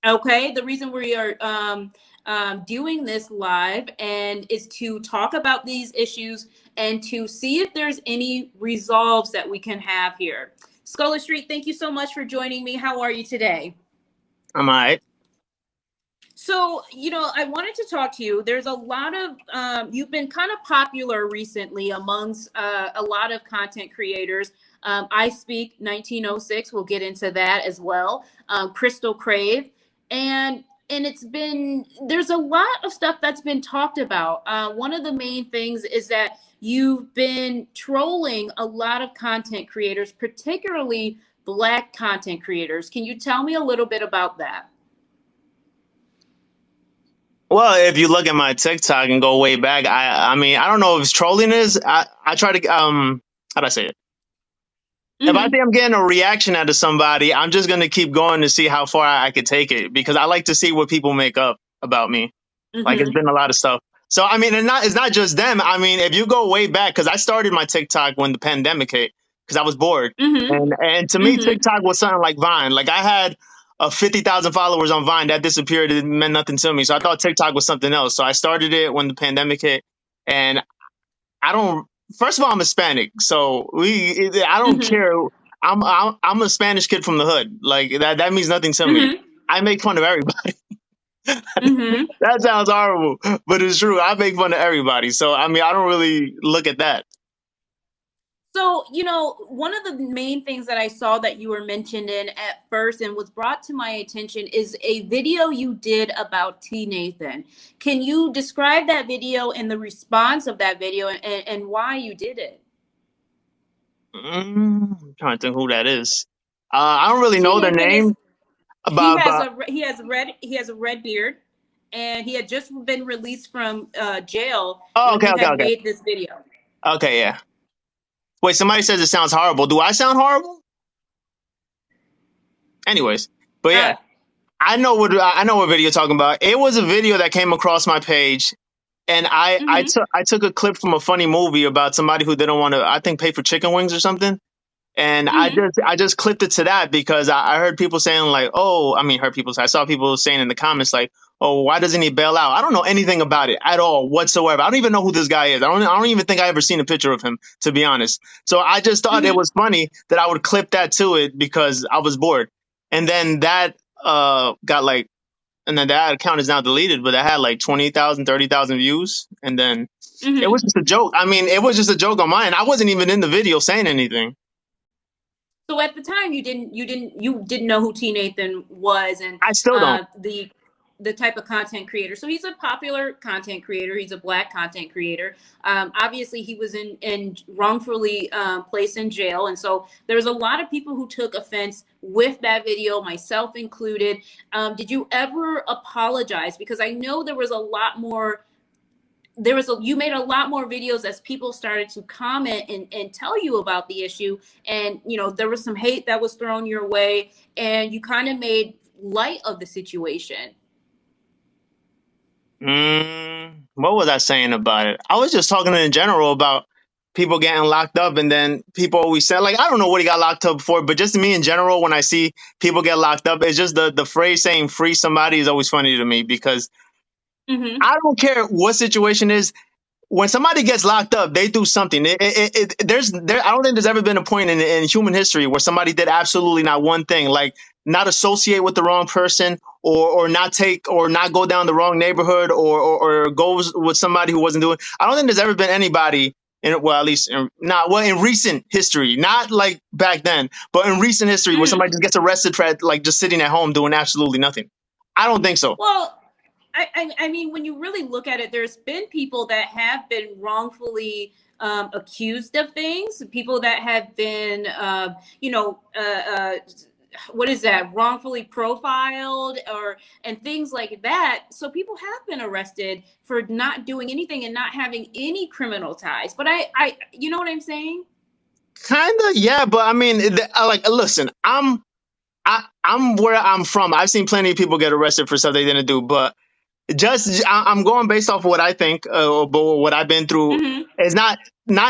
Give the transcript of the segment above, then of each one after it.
Okay, the reason we are doing this live and is to talk about these issues and to see if there's any resolves that we can have here. Skolla Street, thank you so much for joining me. How are you today? I'm all right. So, I wanted to talk to you. There's a lot of, you've been kind of popular recently amongst a lot of content creators. I Speak 1906, we'll get into that as well. Crystal Crave. And there's a lot of stuff that's been talked about. One of the main things is that you've been trolling a lot of content creators, particularly Black content creators. Can you tell me a little bit about that? Well, if you look at my TikTok and go way back, I mean, I don't know if it's trolling is. I try to how do I say it? If I Mm-hmm. think I'm getting a reaction out of somebody, I'm just gonna keep going to see how far I could take it because I like to see what people make up about me. Like it's Mm-hmm. been a lot of stuff. So I mean, it's not just them. I mean, if you go way back, because I started my TikTok when the pandemic hit, because I was bored, Mm-hmm. and to me, Mm-hmm. TikTok was something like Vine. Like I had 50,000 followers on Vine that disappeared. It meant nothing to me. So I thought TikTok was something else. So I started it when the pandemic hit, and I don't. First of all, I'm Hispanic, so I don't Mm-hmm. care. I'm a Spanish kid from the hood. Like that means nothing to me. Mm-hmm. I make fun of everybody. Mm-hmm. That sounds horrible, but it's true. I make fun of everybody. So, I mean, I don't really look at that. So, one of the main things that I saw that you were mentioned in at first and was brought to my attention is a video you did about T. Nathan. Can you describe that video and the response of that video and why you did it? I'm trying to think who that is. I don't really T. know their Nathan is name. But he has a red beard, and he had just been released from jail oh, when okay, he okay, had okay, made this video. okay, yeah. Wait, somebody says it sounds horrible. Do I sound horrible? Anyways, but yeah, Uh, I know what video you're talking about. It was a video that came across my page, and mm-hmm. I took a clip from a funny movie about somebody who didn't want to, I think, pay for chicken wings or something. And Mm-hmm. I just clipped it to that because I heard people saying like, oh, I mean, I saw people saying in the comments like, oh, why doesn't he bail out? I don't know anything about it at all whatsoever. I don't even know who this guy is. I don't even think I ever seen a picture of him, to be honest. So I just thought it Mm-hmm. was funny that I would clip that to it because I was bored. And then that got like, and then that account is now deleted, but that had like 20,000, 30,000 views. And then it Mm-hmm. was just a joke. I mean, it was just a joke on mine. I wasn't even in the video saying anything. So at the time, you didn't know who T. Nathan was and I still don't. the type of content creator. So he's a popular content creator. He's a Black content creator. Obviously, he was in wrongfully placed in jail, and so there was a lot of people who took offense with that video, myself included. Did you ever apologize? Because I know there was a lot more. You made a lot more videos as people started to comment and tell you about the issue, and there was some hate that was thrown your way, and you kind of made light of the situation. What was I saying about it? I was just talking in general about people getting locked up, and then people always said, like, I don't know what he got locked up for, but just to me in general, when I see people get locked up, it's just the phrase saying free somebody is always funny to me because Mm-hmm. I don't care what situation is. When somebody gets locked up, they do something. I don't think there's ever been a point in human history where somebody did absolutely not one thing, like not associate with the wrong person, or not take, or not go down the wrong neighborhood, or go with somebody who wasn't doing. I don't think there's ever been anybody well, at least in recent history, not like back then, but in recent history where Mm-hmm. somebody just gets arrested for like just sitting at home doing absolutely nothing. I don't think so. Well, I mean, when you really look at it, there's been people that have been wrongfully accused of things, people that have been, what is that, wrongfully profiled or and things like that. So people have been arrested for not doing anything and not having any criminal ties. But you know what I'm saying? Kind of, yeah, but I mean, like, listen, I'm where I'm from. I've seen plenty of people get arrested for stuff they didn't do, but I'm going based off of what I think, but what I've been through. Hmm. It's not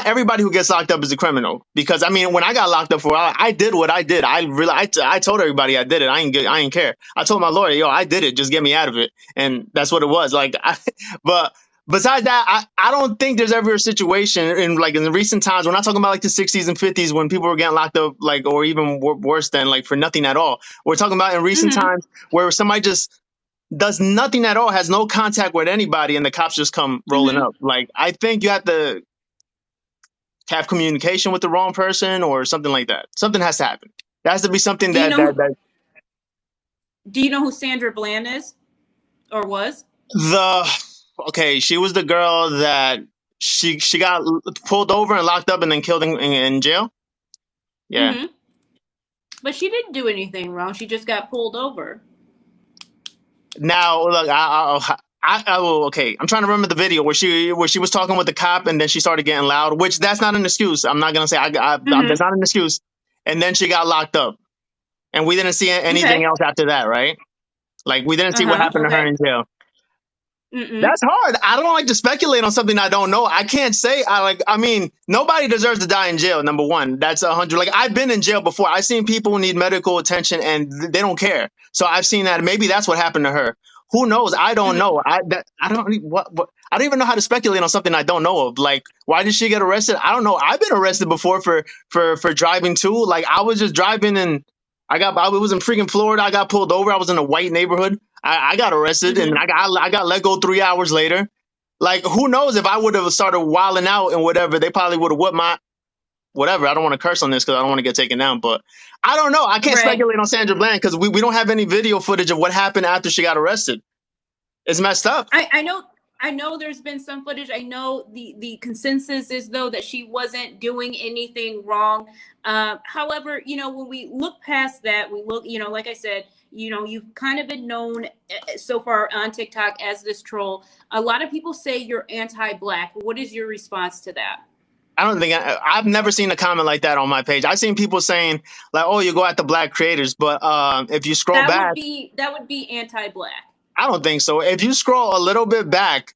everybody who gets locked up is a criminal. Because I mean, when I got locked up for a while, I did what I did. I told everybody I did it. I ain't care. I told my lawyer, yo, I did it. Just get me out of it. And that's what it was. But besides that, I don't think there's ever a situation in the recent times. We're not talking about like the 60s and 50s when people were getting locked up, like, or even worse than, like, for nothing at all. We're talking about in recent Hmm. times where somebody just does nothing at all, has no contact with anybody, and the cops just come rolling Hmm. up. Like, I think you have to have communication with the wrong person or something like that. Something has to happen. There has to be something Do you that know who, that do you know who Sandra Bland is or was? the okay. She was the girl that she got pulled over and locked up and then killed in jail. Yeah. Hmm. But she didn't do anything wrong. She just got pulled over. Now look, I will. Okay, I'm trying to remember the video where she was talking with the cop and then she started getting loud. Which that's not an excuse. I'm not gonna say that's Hmm. not an excuse. And then she got locked up, and we didn't see anything Okay. else after that, right? Like, we didn't see what happened to her Okay. in jail. Mm-mm. That's hard. I don't like to speculate on something I don't know. I can't say. I mean, nobody deserves to die in jail. Number one, that's 100. Like, I've been in jail before. I've seen people who need medical attention and they don't care. So I've seen that. Maybe that's what happened to her. Who knows? I don't Hmm. know. I don't what I don't even know how to speculate on something I don't know of. Like, why did she get arrested? I don't know. I've been arrested before for driving too. Like, I was just driving and I was in freaking Florida. I got pulled over. I was in a white neighborhood. I got arrested and Hmm. I got let go 3 hours later. Like, who knows if I would have started wilding out and whatever, they probably would have whipped my whatever. I don't want to curse on this because I don't want to get taken down, but I don't know. I can't Right. speculate on Sandra Bland because we don't have any video footage of what happened after she got arrested. It's messed up. I know there's been some footage. I know the consensus is though that she wasn't doing anything wrong. However, when we look past that, we look, like I said, you've kind of been known so far on TikTok as this troll. A lot of people say you're anti-black. What is your response to that? I don't think I've never seen a comment like that on my page. I've seen people saying like, "Oh, you go at the black creators," but if you scroll back, That would be anti-black. I don't think so. If you scroll a little bit back,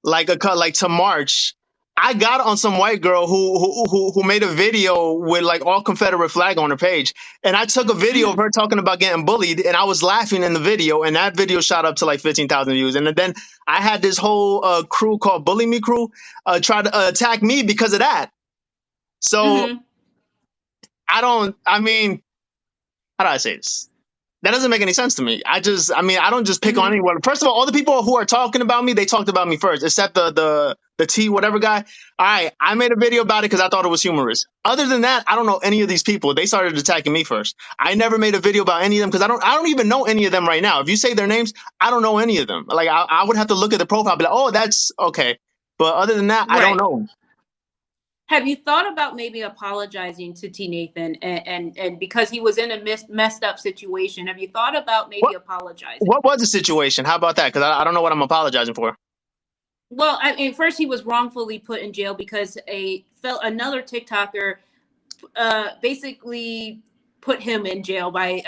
like to March, I got on some white girl who made a video with like all Confederate flag on her page, and I took a video of Hmm. her talking about getting bullied, and I was laughing in the video, and that video shot up to like 15,000 views, and then I had this whole crew called Bully Me Crew try to attack me because of that. So Hmm. I don't. I mean, how do I say this? That doesn't make any sense to me. I mean, I don't just pick on Hmm. anyone. First of all the people who are talking about me, they talked about me first, except the T whatever guy. All right, I made a video about it because I thought it was humorous. Other than that, I don't know any of these people. They started attacking me first. I never made a video about any of them because I don't even know any of them right now. If you say their names, I don't know any of them. Like, I would have to look at the profile, and be like, oh, that's okay. But other than that, I don't Right. know. Have you thought about maybe apologizing to T Nathan and because he was in a messed up situation? Have you thought about maybe What apologizing? what was the situation? How about that? Because I don't know what I'm apologizing for. Well, I mean, first he was wrongfully put in jail because another TikToker basically put him in jail by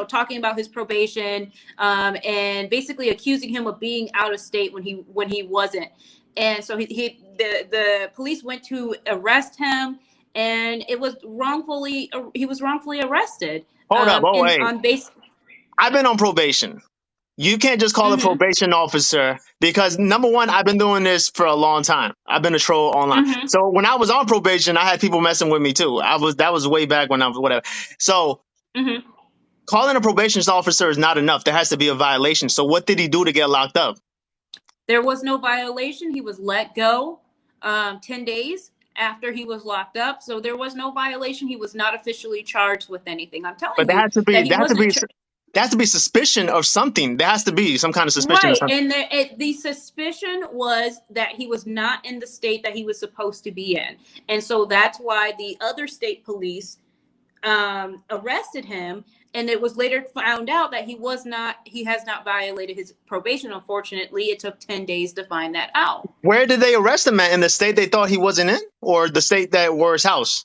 talking about his probation, and basically accusing him of being out of state when he wasn't. And so the police went to arrest him, and he was wrongfully arrested, Hold up. Oh, in wait. on base. I've been on probation. You can't just call a Mm-hmm. probation officer because, number one, I've been doing this for a long time. I've been a troll online. Mm-hmm. So when I was on probation, I had people messing with me too. That was way back when I was whatever. So Mm-hmm. calling a probation officer is not enough. There has to be a violation. So what did he do to get locked up? There was no violation. He was let go 10 days after he was locked up. So there was no violation. He was not officially charged with anything. I'm But telling you that he wasn't. there has to be suspicion of something. There has to be some kind of suspicion of Right. something. And the suspicion was that he was not in the state that he was supposed to be in. And so that's why the other state police arrested him, and it was later found out that he has not violated his probation. Unfortunately, it took 10 days to find that out. Where did they arrest him at? In the state they thought he wasn't in, or the state that were his house?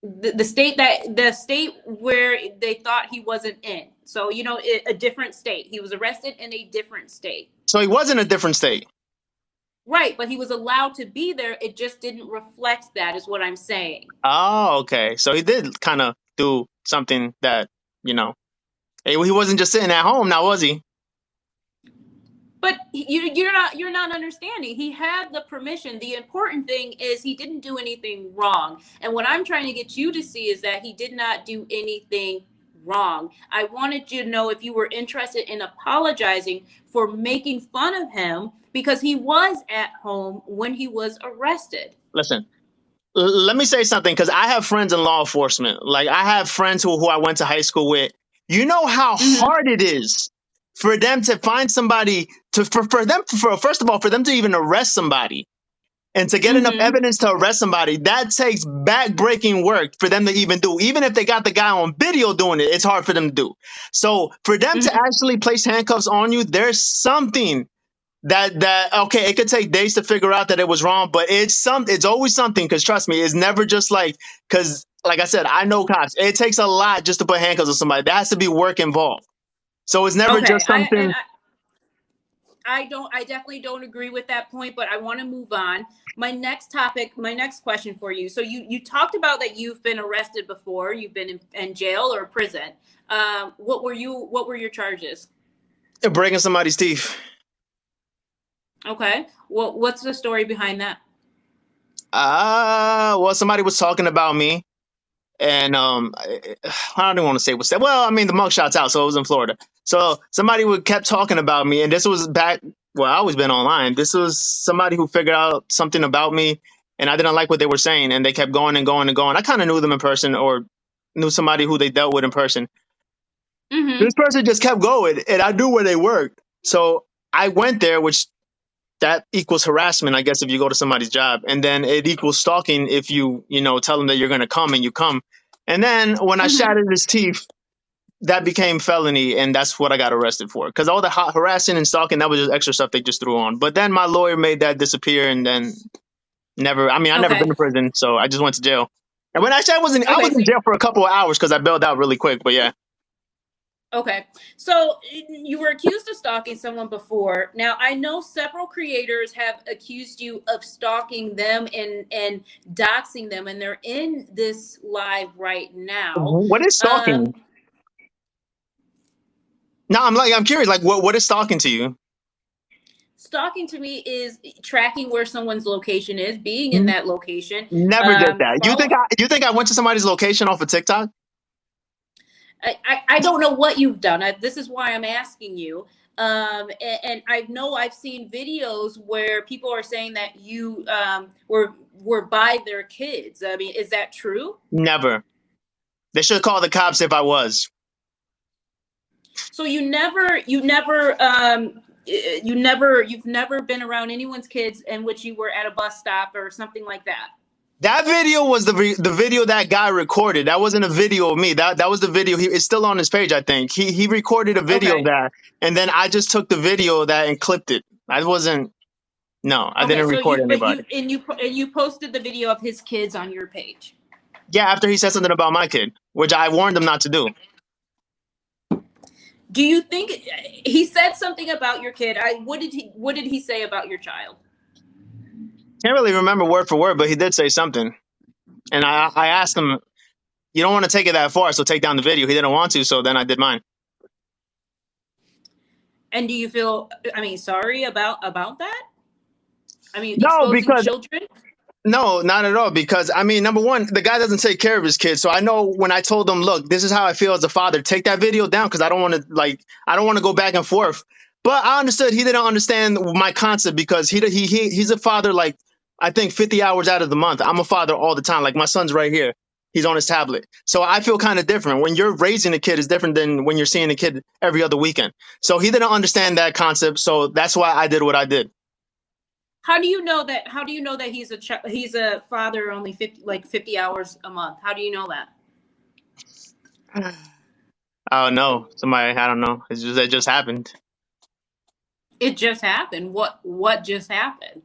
the state where they thought he wasn't in. So, a different state. He was arrested in a different state. So he was in a different state. Right, but he was allowed to be there. It just didn't reflect that, is what I'm saying. Oh, okay. So he did kind of do something that, he wasn't just sitting at home now, was he? But you're not understanding. He had the permission. The important thing is he didn't do anything wrong. And what I'm trying to get you to see is that he did not do anything wrong. I wanted you to know if you were interested in apologizing for making fun of him because he was at home when he was arrested. Listen, let me say something, because I have friends in law enforcement. Like, I have friends who I went to high school with. You know how hard it is for them to find somebody first of all, for them to even arrest somebody and to get enough evidence to arrest somebody. That takes back-breaking work for them to even do. Even if they got the guy on video doing it, it's hard for them to do. So for them to actually place handcuffs on you, there's something that okay, it could take days to figure out that it was wrong, but it's always something, because trust me, it's never just because like I said, I know cops. It takes a lot just to put handcuffs on somebody. There has to be work involved. So it's never just something. I definitely don't agree with that point, but I want to move on. My next question for you. So you talked about that you've been arrested before. You've been in jail or prison. What were your charges? Breaking somebody's teeth. Okay. Well, what's the story behind that? Well, somebody was talking about me, and I don't want to say what's that. Well, I mean, the mugshot's out, so it was in Florida. So somebody kept talking about me, and this was back. Well, I always been online. This was somebody who figured out something about me, and I didn't like what they were saying, and they kept going and going and going. I kind of knew them in person, or knew somebody who they dealt with in person. This person just kept going, and I knew where they worked, so I went there, which that equals harassment, I guess, if you go to somebody's job. And then it equals stalking if you tell them that you're going to come and you come. And then when I shattered his teeth, that became felony. And that's what I got arrested for. Because all the harassing and stalking, that was just extra stuff they just threw on. But then my lawyer made that disappear, and then never been to prison. So I just went to jail. And when I was in jail for a couple of hours because I bailed out really quick. But yeah. Okay, so you were accused of stalking someone before. Now, I know several creators have accused you of stalking them and doxing them, and they're in this live right now. What is stalking? No, I'm curious. Like, what is stalking to you? Stalking to me is tracking where someone's location is, being in that location. Never did that. You think I went to somebody's location off of TikTok? I don't know what you've done. This is why I'm asking you. And I know I've seen videos where people are saying that you were by their kids. I mean, is that true? Never. They should call the cops if I was. So you've never been around anyone's kids in which you were at a bus stop or something like that? That video was the video that guy recorded. That wasn't a video of me. That was the video. It's still on his page, I think. He recorded a video of that, and then I just took the video of that and clipped it. I didn't record anybody. You posted the video of his kids on your page. Yeah, after he said something about my kid, which I warned him not to do. Do you think he said something about your kid? What did he say about your child? Can't really remember word for word, but he did say something. And I asked him, you don't want to take it that far, so take down the video. He didn't want to, so then I did mine. And do you feel, sorry about that? No, because children? No, not at all. Because number one, the guy doesn't take care of his kids. So I know when I told him, look, this is how I feel as a father, take that video down, because I don't want to go back and forth. But I understood he didn't understand my concept, because he's a father, like, I think 50 hours out of the month. I'm a father all the time. Like, my son's right here. He's on his tablet. So I feel kind of different. When you're raising a kid is different than when you're seeing a kid every other weekend. So he didn't understand that concept. So that's why I did what I did. How do you know that he's a father only 50 hours a month? How do you know that? Oh no, I don't know. It just happened. It just happened. What just happened?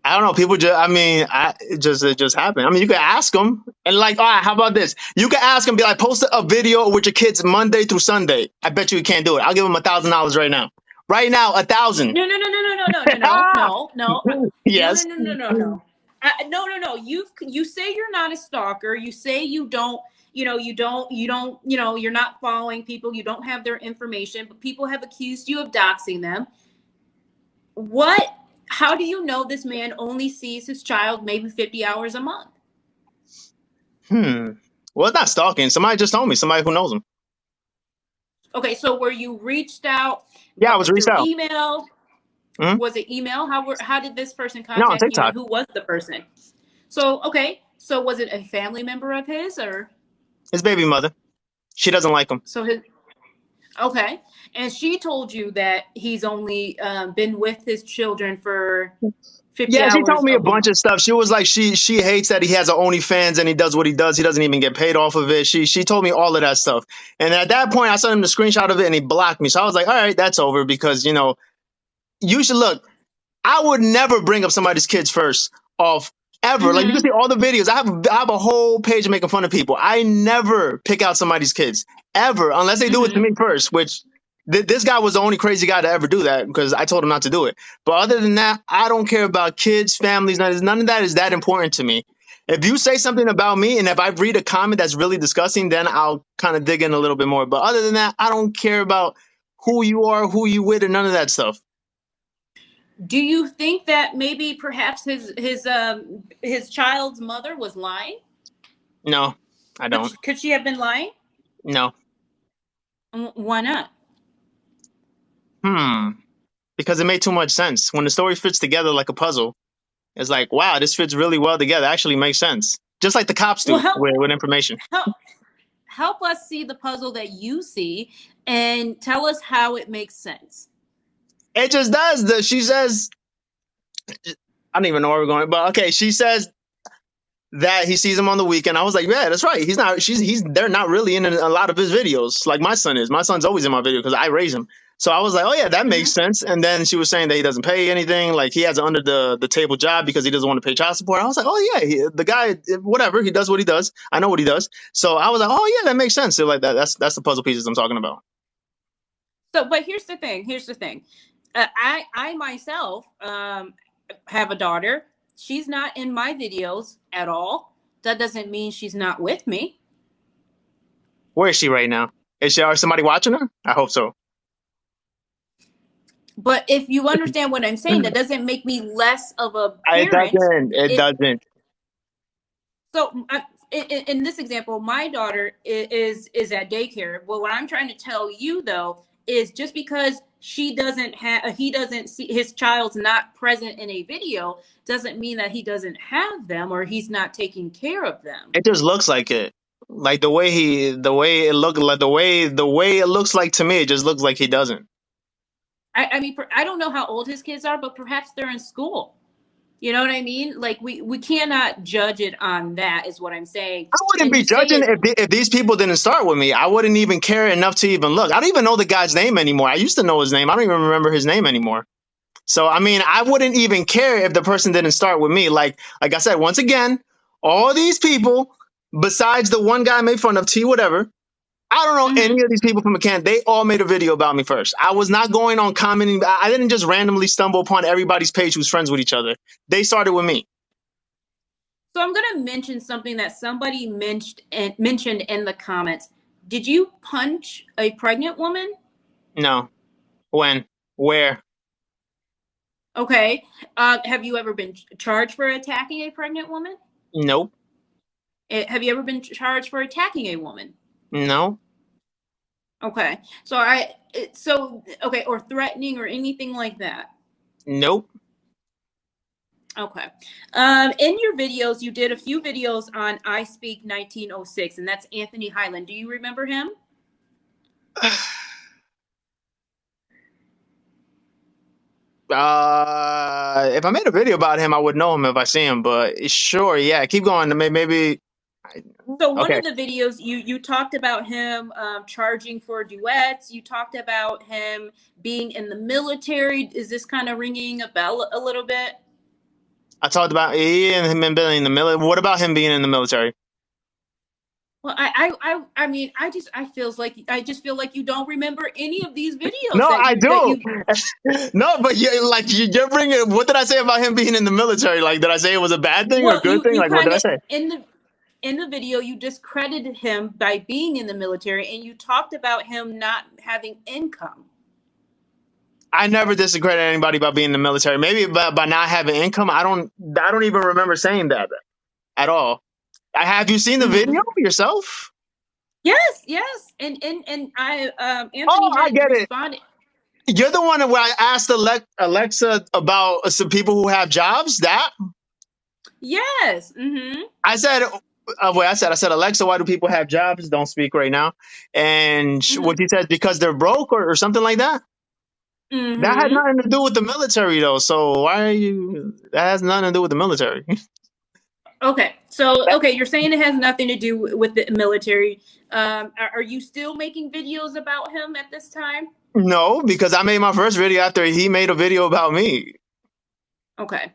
I don't know. People just, I mean, it just happened. I mean, you could ask them and like, all right, how about this? You could ask them, be like, post a video with your kids Monday through Sunday. I bet you can't do it. I'll give them $1,000 right now. Right now, 1,000. No, no, no, no, no, no, no, no, no, no, no, no, no, Yes. no, no, no, no. No, no, no. You say you're not a stalker. You say you don't. You're not following people. You don't have their information. But people have accused you of doxing them. What? How do you know this man only sees his child maybe 50 hours a month? Well, it's not stalking. Somebody just told me. Somebody who knows him. Okay, so were you reached out Yeah, I was reached through out. email? Hmm? Was it email? How did this person No, on contact you, and TikTok. who was the person? So okay, so was it a family member of his, or His baby mother. She doesn't like him. so his? Okay, and she told you that he's only been with his children for 50 Yeah, she told hours me a a bunch week. of stuff. She was like, she hates that he has an OnlyFans and he does what he does. He doesn't even get paid off of it. She told me all of that stuff. And at that point, I sent him the screenshot of it and he blocked me. So I was like, all right, that's over because, you should look. I would never bring up somebody's kids first off ever. Like you can Mm-hmm. see all the videos. I have a whole page making fun of people. I never pick out somebody's kids ever unless they do it to Mm-hmm. me first, which this guy was the only crazy guy to ever do that because I told him not to do it. But other than that, I don't care about kids, families. None of that is that important to me. If you say something about me and if I read a comment that's really disgusting, then I'll kind of dig in a little bit more. But other than that, I don't care about who you are, who you with, or none of that stuff. Do you think that maybe perhaps his child's mother was lying? No, I don't. Could she have been lying? No. Why not? Because it made too much sense. When the story fits together like a puzzle, it's like, wow, this fits really well together. It actually makes sense. Just like the cops Well, do with information. help help us see the puzzle that you see and tell us how it makes sense. It just does. She says, I don't even know where we're going, but okay, she says that he sees him on the weekend. I was like, yeah, that's right. They're not really in a lot of his videos like my son is. My son's always in my video because I raise him. So I was like, oh yeah, that makes sense. And then she was saying that he doesn't pay anything, like he has an under the table job because he doesn't want to pay child support. I was like, oh yeah, the guy, whatever, he does what he does. I know what he does. So I was like, oh yeah, that makes sense. So like that's the puzzle pieces I'm talking about. So, but here's the thing. I myself have a daughter. She's not in my videos at all. That doesn't mean she's not with me. Where is she right now? Are somebody watching her? I hope so. But if you understand what I'm saying, that doesn't make me less of a It parent. doesn't. It doesn't. So in this example, my daughter is at daycare. Well, what I'm trying to tell you though is just because he doesn't see his child's not present in a video doesn't mean that he doesn't have them or he's not taking care of them. It just looks like it. Like the way it looks like to me, it just looks like he doesn't. I mean, I don't know how old his kids are, but perhaps they're in school. You know what I mean? Like we cannot judge it on that, is what I'm saying. I wouldn't be judging if these people didn't start with me. I wouldn't even care enough to even look. I don't even know the guy's name anymore. I used to know his name. I don't even remember his name anymore. So I mean, I wouldn't even care if the person didn't start with me. Like I said, once again, all these people, besides the one guy I made fun of, T whatever, I don't know any of these people from McCann. They all made a video about me first. I was not going on commenting. I didn't just randomly stumble upon everybody's page who's friends with each other. They started with me. So I'm going to mention something that somebody mentioned in the comments. Did you punch a pregnant woman? No. When? Where? Okay. Have you ever been charged for attacking a pregnant woman? Nope. Have you ever been charged for attacking a woman? No. Okay. Okay, or threatening or anything like that? Nope. Okay. In your videos, you did a few videos on I Speak 1906, and that's Anthony Highland. Do you remember him? If I made a video about him, I would know him if I see him. But sure, yeah, keep going. Maybe. So one Okay. of the videos you talked about him charging for duets. You talked about him being in the military. Is this kind of ringing a bell a little bit? I talked about he and him being in the military. What about him being in the military? Well, I mean, I just feel like you don't remember any of these videos No, I that do. you. No, but you're bringing. What did I say about him being in the military? Like, did I say it was a bad thing or Well, good thing? you Like, what kind did I of say? in the video you discredited him by being in the military, and you talked about him not having income. I never discredit anybody about being in the military. Maybe by not having income. I don't even remember saying that at all. Have you seen the video Hmm. yourself? Yes, yes, and I Oh, Anthony I had get it. responded. You're the one where I asked Alexa about some people who have jobs. That Yes. Mm-hmm. I said. I said, Alexa, why do people have jobs? Don't speak right now. And Mm-hmm. what she said, because they're broke or something like that. That had Mm-hmm. nothing to do with the military, though. So why are you? That has nothing to do with the military. Okay, so okay, you're saying it has nothing to do with the military. Are you still making videos about him at this time? No, because I made my first video after he made a video about me. Okay.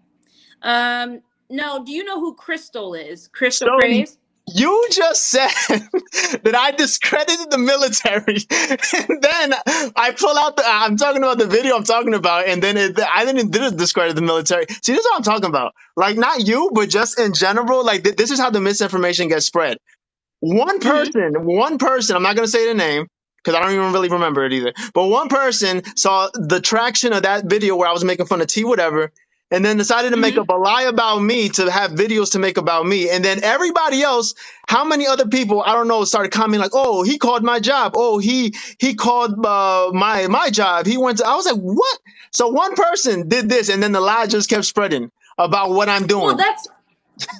No, do you know who Crystal is? Crystal So Craze? you just said that I discredited the military, and then I pull out the. I'm talking about the video I'm talking about, and then I didn't discredit the military. See, this is what I'm talking about. Like not you, but just in general. Like this is how the misinformation gets spread. Mm-hmm. One person, I'm not going to say the name because I don't even really remember it either. But one person saw the traction of that video where I was making fun of T whatever, and then decided to make Mm-hmm. up a lie about me to have videos to make about me. And then everybody else, how many other people, I don't know, started commenting like, oh, he called my job. Oh, he called my job. He went to, I was like, what? So one person did this and then the lie just kept spreading about what I'm Well, doing.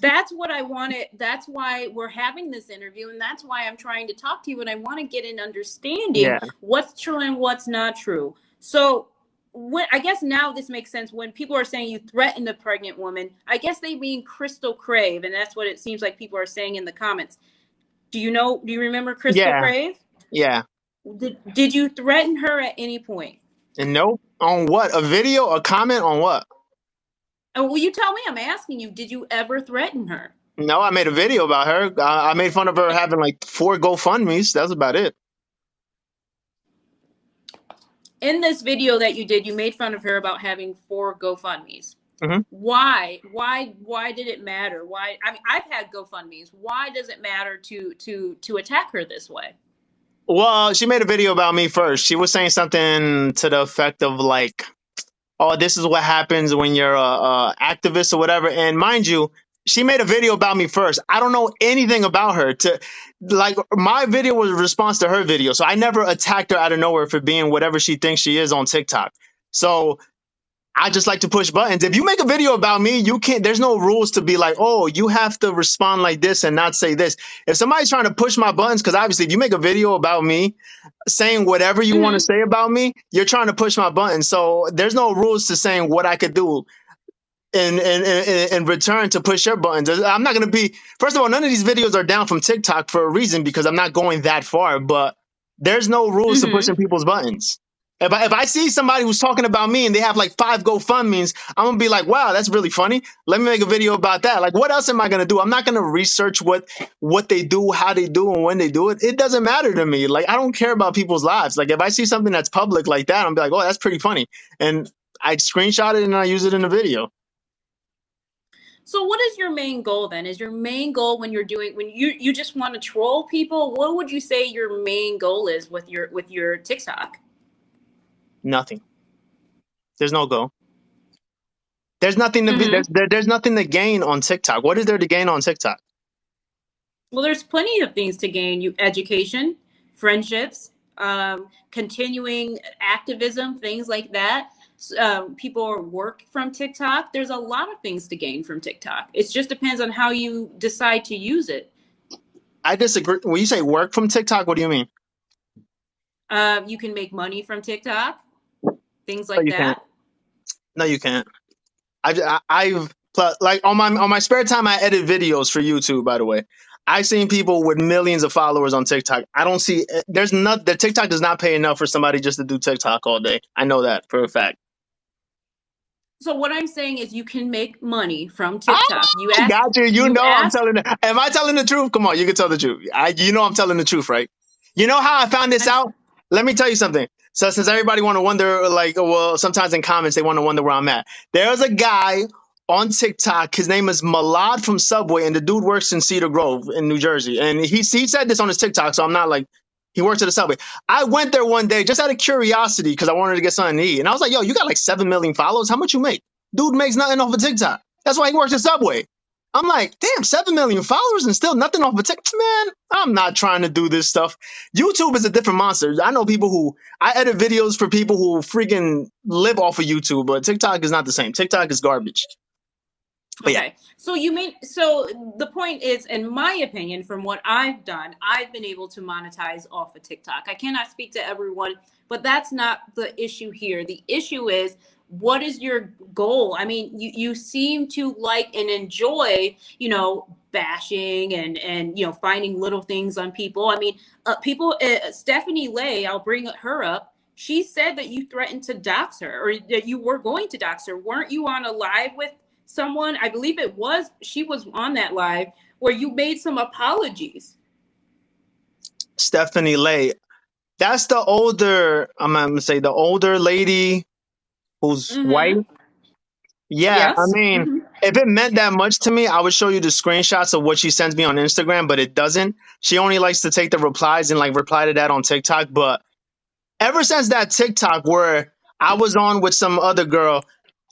that's what I wanted. That's why we're having this interview, and that's why I'm trying to talk to you. And I want to get an understanding Yeah. what's true and what's not true. So, when I guess now this makes sense when people are saying you threatened a pregnant woman. I guess they mean Crystal Crave, and that's what it seems like people are saying in the comments. Do you know? Do you remember Crystal Yeah. Crave? Yeah. Did you threaten her at any point? And no, on what? A video? A comment on what? Oh, will you tell me? I'm asking you. Did you ever threaten her? No, I made a video about her. I made fun of her having like 4 GoFundMe's. That's about it. In this video that you did, you made fun of her about having 4 GoFundMe's. Hmm. Why? Why did it matter? Why? I mean, I've had GoFundMe's. Why does it matter to attack her this way? Well, she made a video about me first. She was saying something to the effect of like, "Oh, this is what happens when you're a activist or whatever." And mind you, she made a video about me first. I don't know anything about her. To like, my video was a response to her video, so I never attacked her out of nowhere for being whatever she thinks she is on TikTok. So I just like to push buttons. If you make a video about me, you can't, there's no rules to be like, oh, you have to respond like this and not say this. If somebody's trying to push my buttons, because obviously if you make a video about me saying whatever you want to Mm-hmm. say about me, you're trying to push my buttons. So there's no rules to saying what I could do in return to push your buttons. I'm not going to be, first of all, none of these videos are down from TikTok for a reason because I'm not going that far, but there's no rules to Mm-hmm. pushing people's buttons. If I see somebody who's talking about me and they have like 5 GoFundMe's, I'm gonna be like, wow, that's really funny. Let me make a video about that. Like, what else am I gonna do? I'm not gonna research what they do, how they do, and when they do it. It doesn't matter to me. Like, I don't care about people's lives. Like, if I see something that's public like that, I'm be like, oh, that's pretty funny, and I screenshot it and I use it in the video. So what is your main goal then? Is your main goal when you just want to troll people? What would you say your main goal is with your TikTok? Nothing. There's no goal. There's nothing to be. Mm-hmm. There's nothing to gain on TikTok. What is there to gain on TikTok? Well, there's plenty of things to gain. You education, friendships, continuing activism, things like that. People work from TikTok. There's a lot of things to gain from TikTok. It just depends on how you decide to use it. I disagree. When you say work from TikTok, what do you mean? You can make money from TikTok, things No, like you can't. that. No, you can't. I've like on my spare time, I edit videos for YouTube. By the way, I've seen people with millions of followers on TikTok. I don't see there's not the TikTok does not pay enough for somebody just to do TikTok all day. I know that for a fact. So what I'm saying is you can make money from Ah, TikTok. got you. You You know I'm asked, telling the, am I telling the truth? Come on, you can tell the truth. You know I'm telling the truth, right? You know how I found this I'm, out? Let me tell you something. So since everybody want to wonder, like, well, sometimes in comments they want to wonder where I'm at. There's a guy on TikTok. His name is Malad from Subway, and the dude works in Cedar Grove in New Jersey. And he said this on his TikTok, so I'm not like he works at a Subway. I went there one day just out of curiosity because I wanted to get something to eat, and I was like, "Yo, you got like 7 million followers. How much you make?" Dude makes nothing off of TikTok. That's why he works at Subway. I'm like, damn, 7 million followers and still nothing off of TikTok. Man, I'm not trying to do this stuff. YouTube is a different monster. I know people who I edit videos for people who freaking live off of YouTube, but TikTok is not the same. TikTok is garbage. But yeah, okay. So the point is, in my opinion, from what I've done, I've been able to monetize off of TikTok. I cannot speak to everyone, but that's not the issue here. The issue is, what is your goal? I mean, you seem to like and enjoy, bashing and finding little things on people. I mean, Stephanie Lay, I'll bring her up. She said that you threatened to dox her, or that you were going to dox her. Weren't you on a live with someone? I believe she was on that live where you made some apologies. Stephanie Lay. That's the older, I'm gonna say the older lady who's white. Mm-hmm. Yeah, I Yes. mean, Mm-hmm. if it meant that much to me, I would show you the screenshots of what she sends me on Instagram, but it doesn't. She only likes to take the replies and like reply to that on TikTok. But ever since that TikTok where I was on with some other girl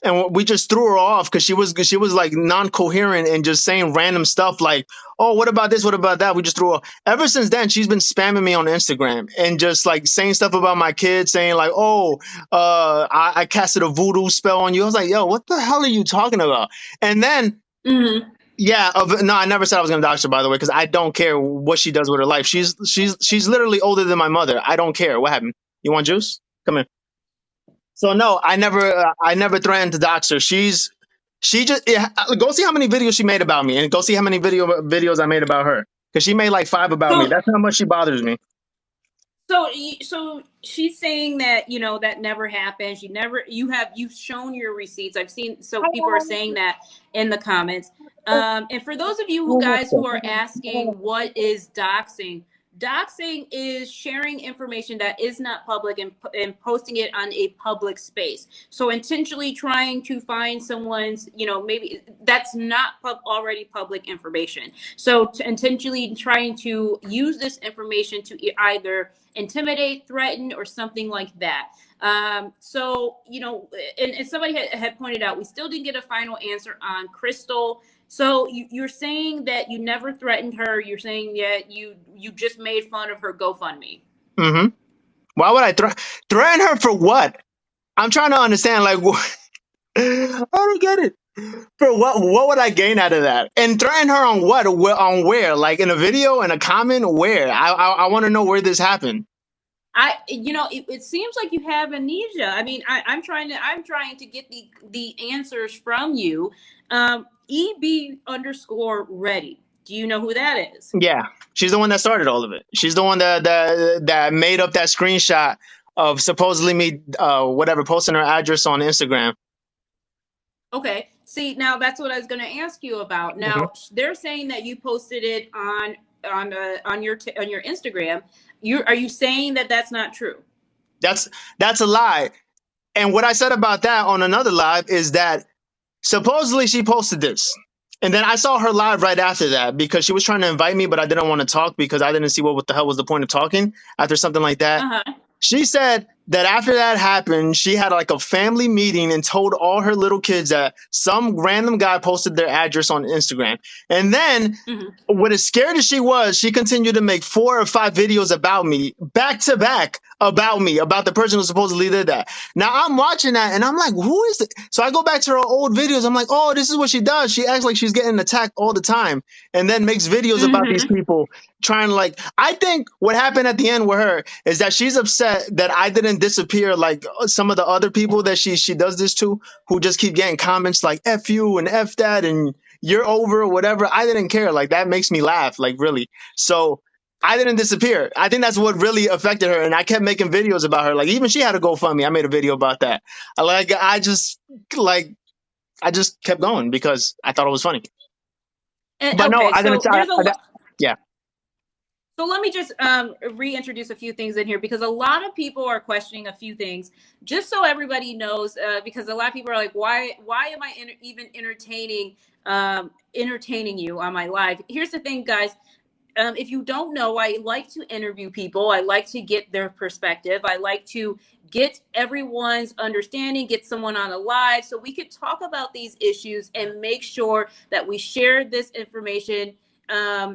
and we just threw her off because she was like non-coherent and just saying random stuff like, oh, what about this, what about that, we just threw her off. Ever since then she's been spamming me on Instagram and just like saying stuff about my kids, saying like, oh, I casted a voodoo spell on you. I was like, yo, what the hell are you talking about? And then Mm-hmm. yeah, no, I never said I was gonna dox her, by the way, because I don't care what she does with her life. She's literally older than my mother. I don't care. What happened? You want juice? Come here. So no, I never threatened to dox her. She just yeah, go see how many videos she made about me, and go see how many videos I made about her, because she made like 5 about me. So That's how much she bothers me. so she's saying that that never happened. You've shown your receipts. I've seen, so people are saying that in the comments. And for those of you who are asking, what is doxing? Doxing is sharing information that is not public and posting it on a public space. So intentionally trying to find someone's, maybe that's not already public information. So intentionally trying to use this information to either intimidate, threaten, or something like that. So, and somebody had pointed out, we still didn't get a final answer on Crystal. So you're saying that you never threatened her. You're saying that you just made fun of her GoFundMe. Hmm. Why would I threaten her for what? I'm trying to understand. Like, I don't get it. For what? What would I gain out of that? And threaten her on what? On where? Like in a video, in a comment? Where? I want to know where this happened. It seems like you have amnesia. I mean, I'm trying to get the answers from you. EB_ready. Do you know who that is? Yeah, she's the one that started all of it. She's the one that made up that screenshot of supposedly me, whatever, posting her address on Instagram. Okay. See, now that's what I was going to ask you about. Mhm. Now they're saying that you posted it on your Instagram. Are you saying that that's not true? That's a lie. And what I said about that on another live is that supposedly she posted this. And then I saw her live right after that because she was trying to invite me, but I didn't want to talk because I didn't see what the hell was the point of talking after something like that. Uh huh. She said that after that happened, she had like a family meeting and told all her little kids that some random guy posted their address on Instagram. And then, Hmm. what as scared as she was, she continued to make 4 or 5 videos about me, back to back, about me, about the person who supposedly did that. Now I'm watching that and I'm like, who is it? So I go back to her old videos. I'm like, oh, this is what she does. She acts like she's getting attacked all the time and then makes videos about these Hmm. people trying to like, I think what happened at the end with her is that she's upset that I didn't disappear like some of the other people that she does this to, who just keep getting comments like F you and F that and you're over or whatever. I didn't care. Like that makes me laugh, like really. So I didn't disappear. I think that's what really affected her. And I kept making videos about her. Like even she had a GoFundMe. I made a video about that. Like I just kept going because I thought it was funny. And, But no, okay, so there's a lot. yeah. So let me just reintroduce a few things in here because a lot of people are questioning a few things. Just so everybody knows, because a lot of people are like, why am I even entertaining you on my live? Here's the thing, guys. If you don't know, I like to interview people. I like to get their perspective. I like to get everyone's understanding, get someone on a live so we could talk about these issues and make sure that we share this information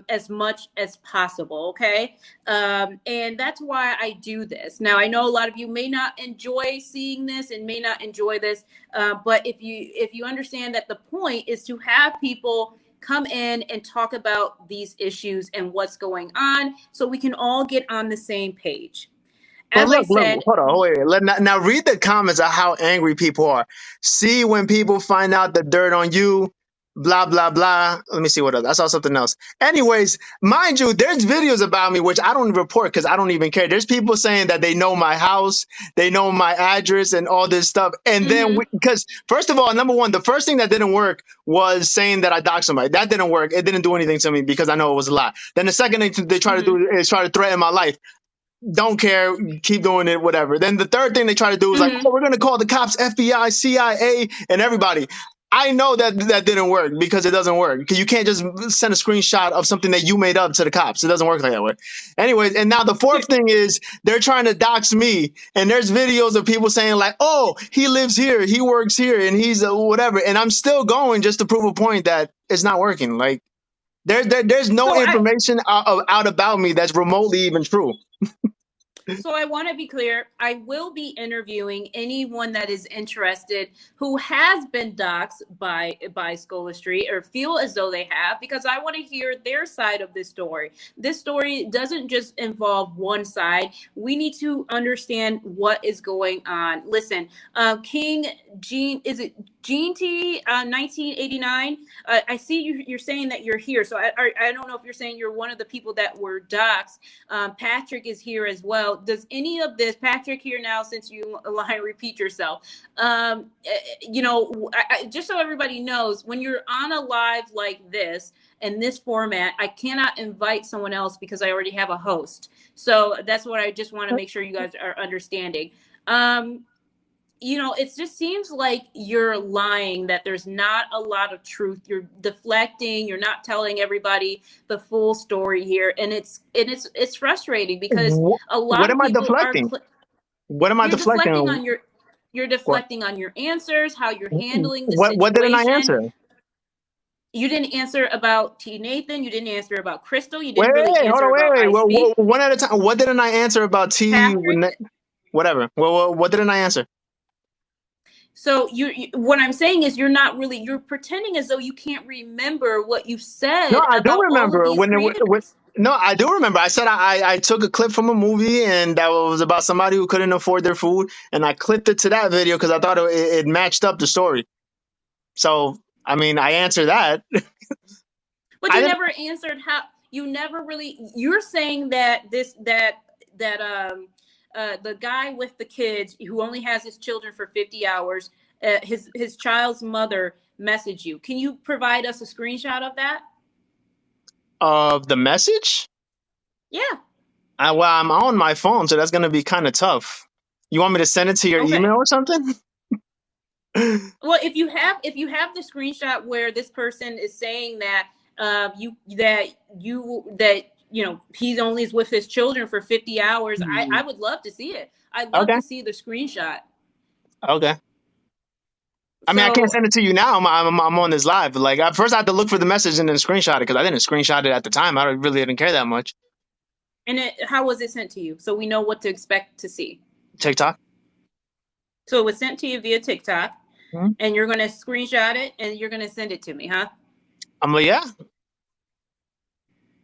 as much as possible. Okay. And that's why I do this. Now, I know a lot of you may not enjoy seeing this and may not enjoy this. But if you understand that the point is to have people come in and talk about these issues and what's going on so we can all get on the same page. But As I look, said, hold on, wait. Now read the comments of how angry people are. See when people find out the dirt on you, blah, blah, blah. Let me see what else. I saw something else. Anyways, mind you, there's videos about me, which I don't report because I don't even care. There's people saying that they know my house, they know my address and all this stuff. And then, because first of all, number one, the first thing that didn't work was saying that I doxed somebody. That didn't work. It didn't do anything to me because I know it was a lie. Then the second thing they try to do is try to threaten my life. Don't care, keep doing it, whatever. Then the third thing they try to do is like, oh, we're going to call the cops, FBI, CIA, and everybody. I know that didn't work because it doesn't work. Because you can't just send a screenshot of something that you made up to the cops. It doesn't work like that way. Anyways, and now the fourth thing is they're trying to dox me. And there's videos of people saying like, oh, he lives here, he works here, and he's whatever. And I'm still going just to prove a point that it's not working. Like there's no information out about me that's remotely even true. So I want to be clear. I will be interviewing anyone that is interested who has been doxxed by Skolla Street or feel as though they have, because I want to hear their side of this story. This story doesn't just involve one side. We need to understand what is going on. Listen, King Gene, is it Gene T 1989? I see you're saying that you're here. So I don't know if you're saying you're one of the people that were doxxed. Patrick is here as well. Does any of this, Patrick, here now, since you repeat yourself, just so everybody knows, when you're on a live like this, in this format, I cannot invite someone else because I already have a host. So that's what I just want to make sure you guys are understanding. It just seems like you're lying, that there's not a lot of truth. You're deflecting. You're not telling everybody the full story here. And it's frustrating because a lot of people deflecting? What am I deflecting? You're deflecting on your answers, how you're handling the situation. What didn't I answer? You didn't answer about T. Nathan. You didn't answer about Crystal. You didn't really answer about one at a time. What didn't I answer about T? Patrick? Whatever. Well, what didn't I answer? So what I'm saying is you're pretending as though you can't remember what you said. No, I do remember no, I do remember. I said I took a clip from a movie and that was about somebody who couldn't afford their food, and I clipped it to that video because I thought it matched up the story. So I mean, I answered that. But you never answered how. You never really. You're saying that the guy with the kids who only has his children for 50 hours, his child's mother messaged you. Can you provide us a screenshot of that? Of the message? Yeah. Well, I'm on my phone, so that's going to be kind of tough. You want me to send it to your email or something? Well, if you have the screenshot where this person is saying that he only is with his children for 50 hours, I would love to see it. I'd love to see the screenshot. Okay. I mean, I can't send it to you now. I'm on this live. Like, first I had to look for the message and then screenshot it because I didn't screenshot it at the time. I really didn't care that much. And how was it sent to you? So we know what to expect to see. TikTok. So it was sent to you via TikTok, and you're going to screenshot it and you're going to send it to me, huh? I'm like, yeah.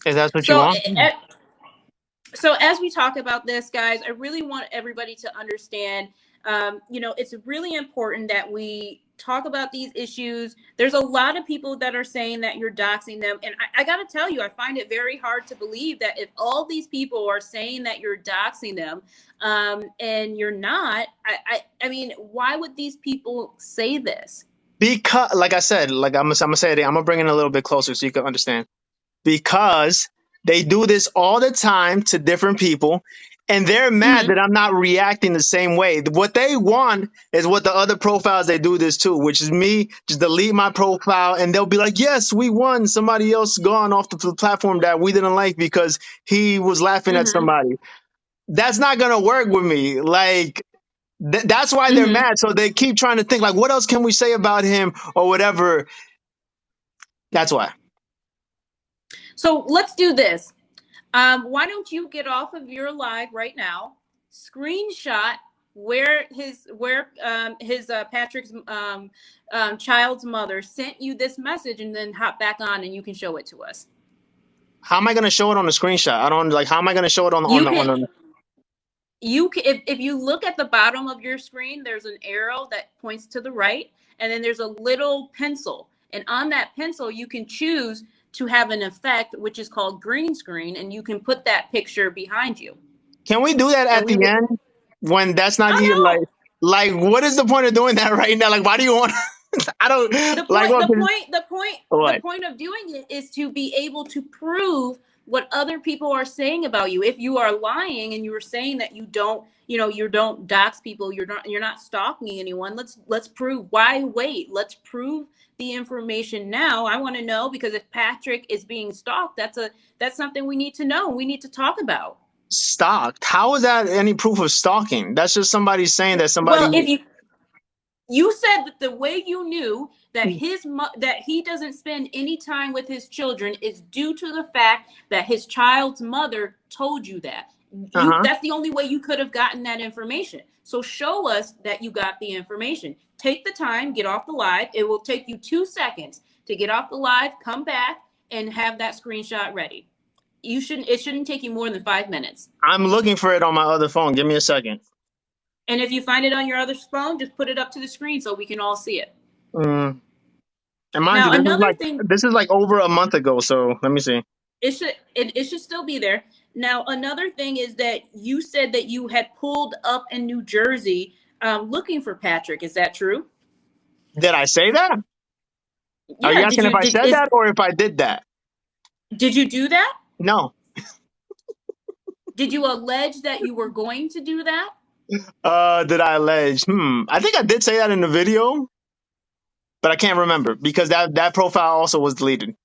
If that's what you want. So as we talk about this, guys, I really want everybody to understand, it's really important that we talk about these issues. There's a lot of people that are saying that you're doxing them. And I got to tell you, I find it very hard to believe that if all these people are saying that you're doxing them, and you're not, I mean, why would these people say this? Because, like I said, like I'm gonna say it, I'm gonna bring it a little bit closer so you can understand. Because they do this all the time to different people, and they're mad that I'm not reacting the same way. What they want is what the other profiles they do this to, which is me just delete my profile, and they'll be like, yes, we won. Somebody else gone off the platform that we didn't like because he was laughing at somebody. That's not gonna work with me. Like, that's why they're mad. So they keep trying to think like, what else can we say about him or whatever. That's why. So let's do this. Why don't you get off of your live right now, screenshot where Patrick's child's mother sent you this message, and then hop back on and you can show it to us. How am I going to show it on the screenshot? I don't like. How am I going to show it on the? You can, if you look at the bottom of your screen, there's an arrow that points to the right, and then there's a little pencil, and on that pencil you can choose to have an effect which is called green screen, and you can put that picture behind you. Can we do that at the end when that's not even like what is the point of doing that right now? Like, why do you want? I don't. The point of doing it is to be able to prove what other people are saying about you. If you are lying and you are saying that you don't dox people, you're not stalking anyone, let's prove. Why wait? Let's prove the information now. I want to know, because if Patrick is being stalked, that's something we need to know. We need to talk about. Stalked? How is that any proof of stalking? That's just somebody saying that somebody. Well, if you said that the way you knew that that he doesn't spend any time with his children is due to the fact that his child's mother told you that. That's the only way you could have gotten that information. So show us that you got the information. Take the time, get off the live. It will take you 2 seconds to get off the live, come back, and have that screenshot ready. It shouldn't take you more than 5 minutes. I'm looking for it on my other phone. Give me a second. And if you find it on your other phone, just put it up to the screen so we can all see it. And mind you, this is like over a month ago. So let me see. It should still be there. Now, another thing is that you said that you had pulled up in New Jersey looking for Patrick. Is that true? Did I say that? Yeah, are you asking if I said that or if I did that? Did you do that? No. Did you allege that you were going to do that? Did I allege? I think I did say that in the video, but I can't remember because that profile also was deleted.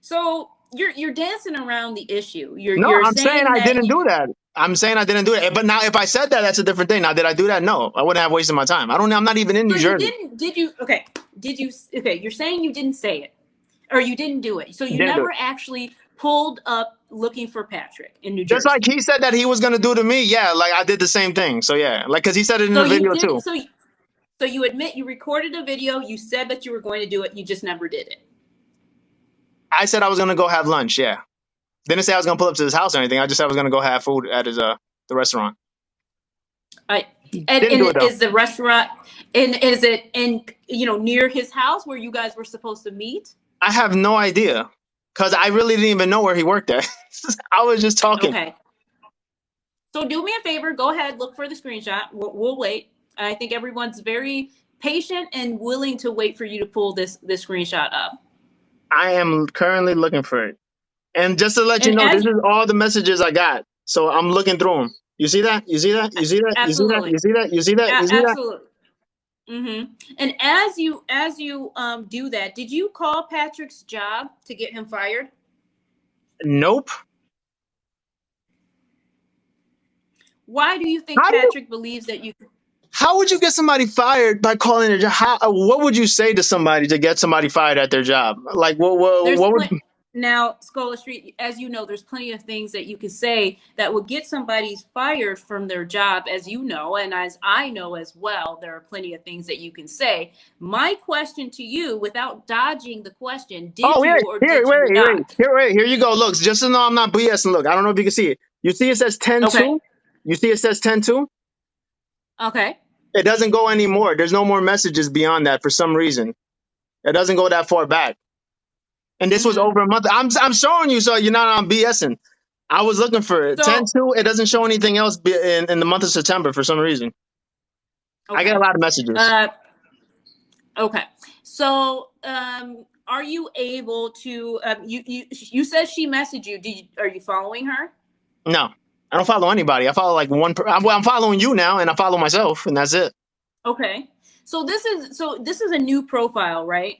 So you're dancing around the issue. I'm saying I didn't do that. I'm saying I didn't do it. But now, if I said that, that's a different thing. Now, did I do that? No, I wouldn't have wasted my time. I'm not even in New Jersey. You're saying you didn't say it, or you didn't do it. So you never actually pulled up looking for Patrick in New Jersey. Just like he said that he was going to do to me. Yeah, like I did the same thing. So yeah, like because he said it in the video too. So you admit you recorded a video. You said that you were going to do it. You just never did it. I said I was going to go have lunch. Yeah. Didn't say I was going to pull up to his house or anything. I just said I was going to go have food at his the restaurant. Is the restaurant is it near his house where you guys were supposed to meet? I have no idea because I really didn't even know where he worked at. I was just talking. Okay. So do me a favor. Go ahead. Look for the screenshot. We'll wait. I think everyone's very patient and willing to wait for you to pull this screenshot up. I am currently looking for it. And just to let you know, this is all the messages I got. So I'm looking through them. You see that? You see that? You see that? Absolutely. You see that? You see that? You see that? Absolutely. And as you do that, did you call Patrick's job to get him fired? Nope. Why do you think Patrick believes that you? How would you get somebody fired by calling a job? What would you say to somebody to get somebody fired at their job? Like what would? Now, Skolla Street, as you know, there's plenty of things that you can say that would get somebody fired from their job, as you know, and as I know as well. There are plenty of things that you can say. My question to you, without dodging the question, did you or did you not? Here you go. Look, just so I'm not BSing. Look, I don't know if you can see it. You see it says 10-2? Okay. You see it says 10-2? Okay. It doesn't go anymore. There's no more messages beyond that for some reason. It doesn't go that far back. And this was Mm-hmm. over a month. I'm showing you so you're not on BSing. I was looking for it. So 10-2, it doesn't show anything else in the month of September for some reason. I get a okay. lot of messages. Uh, okay. So are you able to? You said she messaged you. Are you following her? No, I don't follow anybody. I follow like one. I'm following you now, and I follow myself, and that's it. Okay. So this is a new profile, right?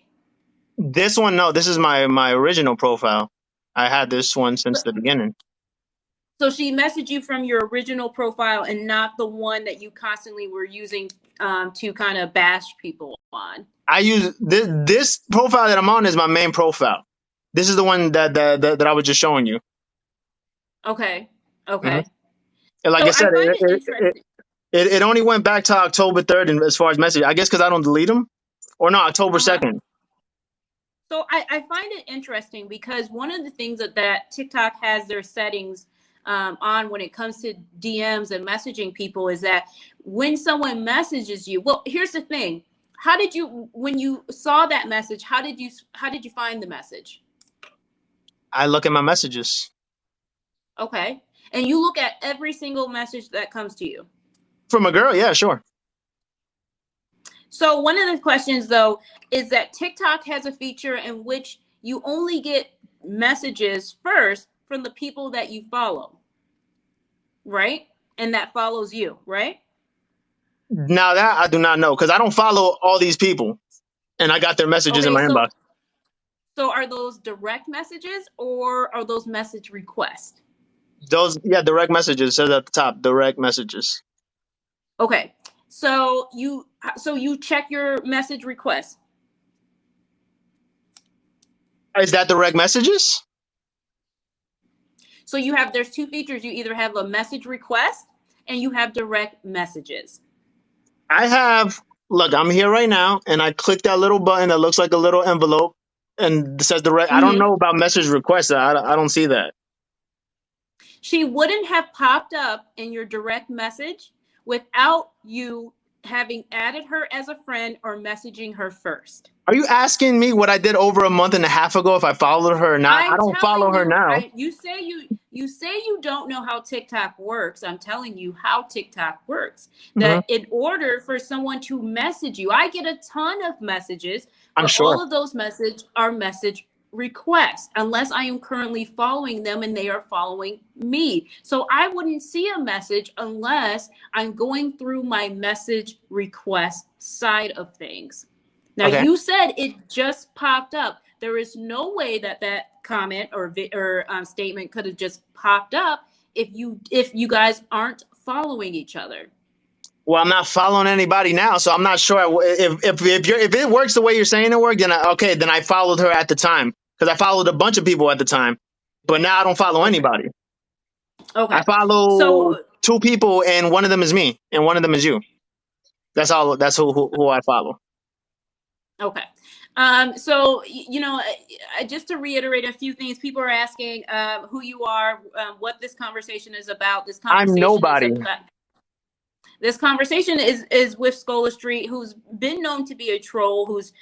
This one, no, this is my original profile. I had this one since the beginning. So she messaged you from your original profile and not the one that you constantly were using to kind of bash people on. I use this profile that I'm on is my main profile. This is the one that I was just showing you. Okay. hmm Okay. And like So I I said, find it interesting. it only went back to October 3rd, and as far as message, I guess because I don't delete them, or no, October Uh-huh. 2nd. So I find it interesting because one of the things that TikTok has their settings on when it comes to DMs and messaging people is that when someone messages you, well, here's the thing. How did you, when you saw that message, how did you find the message? I look at my messages Okay. And you look at every single message that comes to you. from a girl. Yeah, sure. So one of the questions though is that TikTok has a feature in which you only get messages first from the people that you follow, right? And that follows you, right? Now that I do not know because I don't follow all these people, and I got their messages in Okay, my inbox. so are those direct messages or are those message requests? Those, yeah, direct messages says at the top, direct messages. Okay. So you check your message requests. Is that direct messages? So there's two features. You either have a message request and you have direct messages. I have, look, I'm here right now, and I click that little button that looks like a little envelope, and it says direct. I don't Mm-hmm. know about message requests. I don't see that. She wouldn't have popped up in your direct message without you having added her as a friend or messaging her first. Are you asking me what I did over a month and a half ago if I followed her or not? I I'm don't follow telling her you, now. you say you don't know how TikTok works. I'm telling you how TikTok works. hmm That in order for someone to message you, I get a ton of messages, I'm but sure. all of those messages are message requests unless I am currently following them and they are following me. So I wouldn't see a message unless I'm going through my message request side of things. Now Okay. you said it just popped up. There is no way that comment or statement could have just popped up if you guys aren't following each other. Well, I'm not following anybody now, so I'm not sure if it works the way you're saying it worked. Then then I followed her at the time because I followed a bunch of people at the time, but now I don't follow Okay. anybody. Okay. I follow So two people, and one of them is me, and one of them is you. That's all. That's who I follow. okay. So just to reiterate a few things, people are asking who you are, what this conversation is about. I'm nobody. This conversation is with Skolla Street, who's been known to be a troll, who's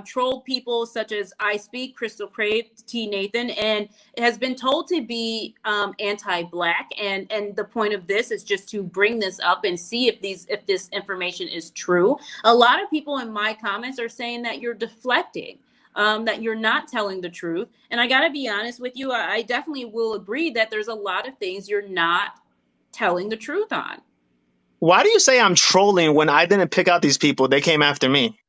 trolled people such as I Speak, Crystal Crave, T Nathan, and has been told to be anti-black. And the point of this is just to bring this up and see if this information is true. A lot of people in my comments are saying that you're deflecting. That you're not telling the truth. And I got to be honest with you, I definitely will agree that there's a lot of things you're not telling the truth on. Why do you say I'm trolling when I didn't pick out these people? They came after me.